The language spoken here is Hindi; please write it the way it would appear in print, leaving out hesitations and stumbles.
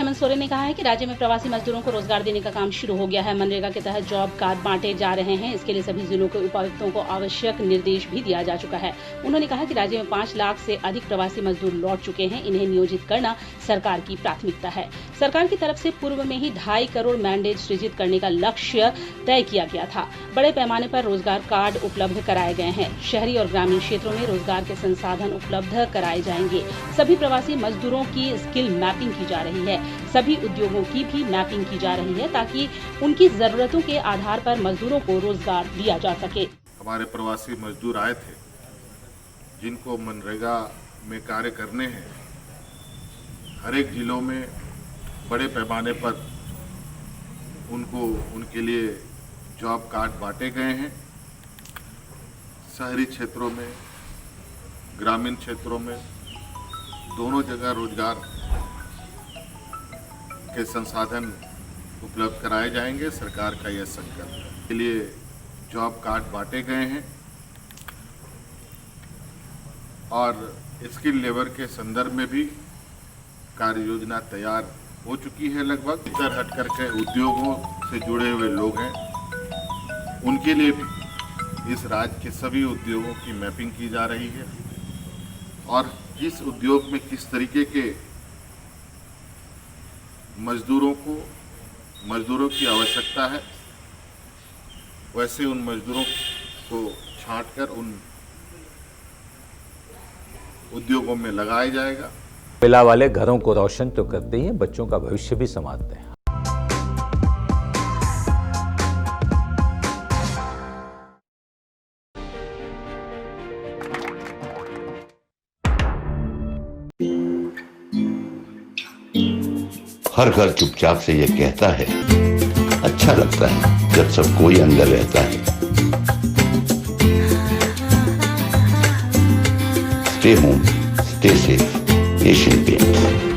हेमंत सोरेन ने कहा है कि राज्य में प्रवासी मजदूरों को रोजगार देने का काम शुरू हो गया है। मनरेगा के तहत जॉब कार्ड बांटे जा रहे हैं। इसके लिए सभी जिलों के उपायुक्तों को आवश्यक निर्देश भी दिया जा चुका है। उन्होंने कहा कि राज्य में 5 लाख से अधिक प्रवासी मजदूर लौट चुके हैं। इन्हें नियोजित करना सरकार की प्राथमिकता है। सरकार की तरफ से पूर्व में ही 2.5 करोड़ मैंडेट सृजित करने का लक्ष्य तय किया गया था। बड़े पैमाने पर रोजगार कार्ड उपलब्ध कराए गए हैं। शहरी और ग्रामीण क्षेत्रों में रोजगार के संसाधन उपलब्ध कराए जाएंगे। सभी प्रवासी मजदूरों की स्किल मैपिंग की जा रही है। सभी उद्योगों की भी मैपिंग की जा रही है ताकि उनकी जरूरतों के आधार पर मजदूरों को रोजगार दिया जा सके। हमारे प्रवासी मजदूर आए थे जिनको मनरेगा में कार्य करने हैं। हर एक जिलों में बड़े पैमाने पर उनके लिए जॉब कार्ड बांटे गए हैं। शहरी क्षेत्रों में, ग्रामीण क्षेत्रों में दोनों जगह रोजगार के संसाधन उपलब्ध कराए जाएंगे। सरकार का यह संकल्प है। इसके लिए जॉब कार्ड बांटे गए हैं और स्किल लेबर के संदर्भ में भी कार्य योजना तैयार हो चुकी है। लगभग इधर हट करके उद्योगों से जुड़े हुए लोग हैं, उनके लिए भी इस राज्य के सभी उद्योगों की मैपिंग की जा रही है और किस उद्योग में किस तरीके के मजदूरों की आवश्यकता है, वैसे उन मजदूरों को छांटकर उन उद्योगों में लगाया जाएगा। महिला वाले घरों को रोशन तो करते ही हैं, बच्चों का भविष्य भी संवारते हैं। हर घर चुपचाप से ये कहता है, अच्छा लगता है जब सब कोई अंदर रहता है। Stay home, stay safe, Asian paints.